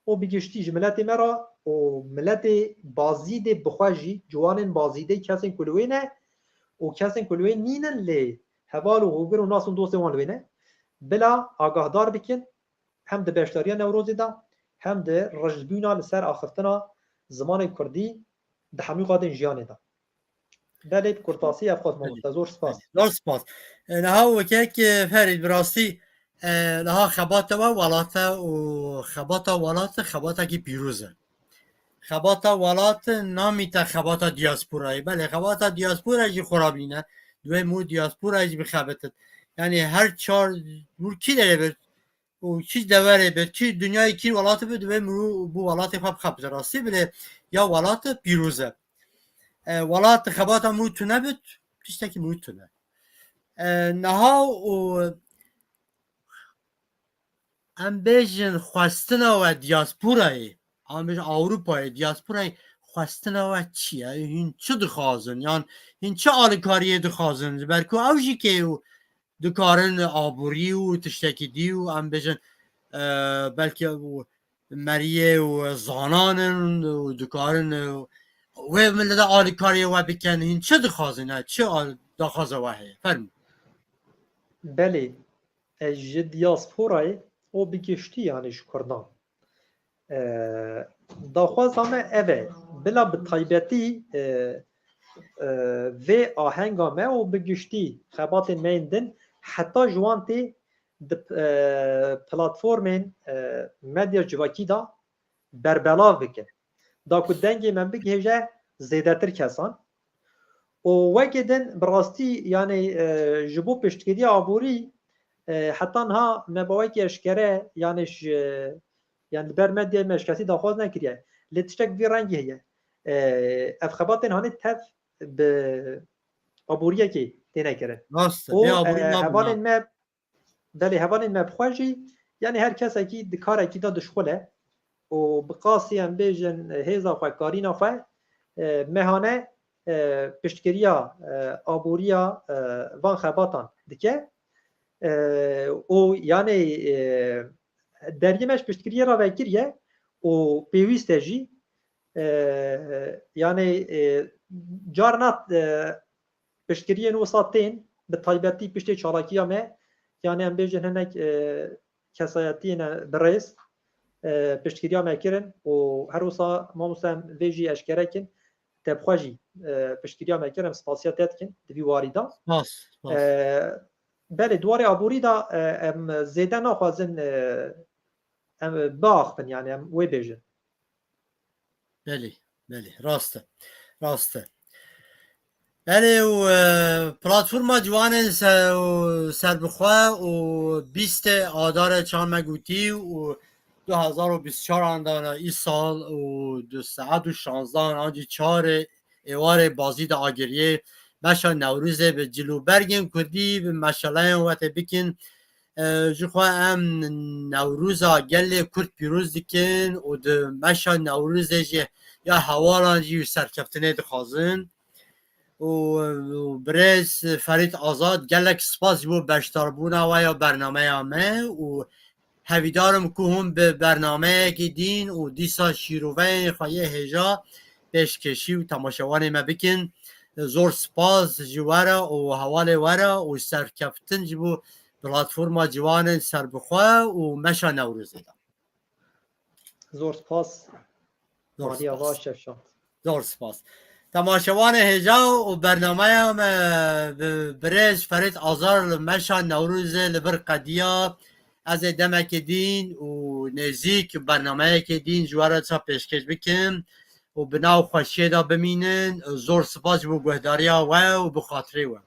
û bi giştî ji milletê me ra û milletê Bazîdê bixwe jî ciwanên Bazîdê kesên ku li wê ne û kesên ku li wê nînin lê heval û hûgir û nas û dostên wan li wê ne bila agahdar bikin hem di beşdariya Newrozê da hem di rijdbûna li ser axiftina zimanê Kurdî di hemû qadên jiyanê da. Belê bi kurtasî ev xwazim te zor spas. Zor spas. Niha wekek Ferîd bi rastî لها خباتا و ولاتا و خباتا ولاتا خباتا کی پیروزه خباتا ولات نامیتا خباتا دیاسپورایی بله خباتا دیاسپورا جی خرابینه دوی مو دیاسپورا جی بخبتت یعنی هر چهار بور کی داره بید و چی دوره بید کی دنیای کی ولات بید دوی مرو بو ولات خواب خبت راستی بله یا ولات پیروزه ولات خباتا مرو تونه بید تشتکی مرو تونه نها و ام بیجن خواستنا و دیاسپورایی ام بیجن آوروپای دیاسپورایی خواستنا و چیه این چه دخوازن یعنی این چه آلکاریه دخوازن برکو اوشی که دکارن آبوری و تشتکی دی و ام بیجن بلکه مریه و زانانن و دکارن و ملده آلکاریه و بکن این چه دخوازن چه دخوازه وحیه فرمو بله ji diasporayê o bigiştî yani ji Kurdan daxwaza me ev e bila bi taybetî vê ahenga me û bigiştî xebatên me yên din heta ji wan tê di platformên medya civakî da berbelav bikin da ku dengê me bigihêje zêdetir kesan û wekê din bi rastî yani ji bo piştgiriya aborî heta niha me bawekî eşkere yani yani li ber medyayê me ji kesî daxwaz nekiriye lê tiştek vî rengî heye ev xebatên hanê tev bi aboriyekê têne kirin û hevalên me belê hevalên me bixwe jî yani her kesekî di karekî da dişxule û bi qasî em bêjin hêza xwe karîna xwe mehane piştgiriya aboriya van xebatan dike û yani deriyê me ji piştgiriyê re vekiriye û pêwîst e jî yani carna piştgiriyên wisa tên bi taybetî piştê çalakiya me yani em bêjin hinek kesayetiyên birêz piştgiriya me kirin û her wisa mamoste em vê jî eşkere kin tebxwe jî piştgiriya me kirin em spasiya te dikin di vî warî da belê dwarê aborî da em zêde naxwazin em biaxivin yani em wê bêjin belê belê rast e rast e belê û platforma ciwanên serbixwe û bîstê adarê çar me gotî û 2024 da îsal û di saet û 16 ancî çarê êvarê bazî de agiriyê meşa Newrûzê bi cilûbergên Kurdî bi meşaleyên we tê bikin ji xwe em Newrûza gelê Kurd pîroz dikin û di meşa Newrûzê jî ya hewalan jî serkeftinê dixwazin û birêz Ferîd Azad gelek spas ji bo beşdarbûna we ya bernameya me û hevîdarim ku hûn bi bernameyekî dîn û dîsa şîroveyên xwe yê hêja pêşkêşî û temaşewanê me bikin zor spas ji we re û hewalê we re û serkeftin ji bo platforma ciwanên serbixwe û meşa Newrûzê da zor spas Aliya baş şefşand zor spas temaşewanê hêja û bernameya me bi birêz Ferîd Azad li meşa Newrûzê li bir qediya ez ê demekê dîn û nêzik bernameyekê dîn ji we re ça pêşkêş bikim û bi nav xweşiyê da bimînin zor spas ji bo guhdariya we û bi xatirê we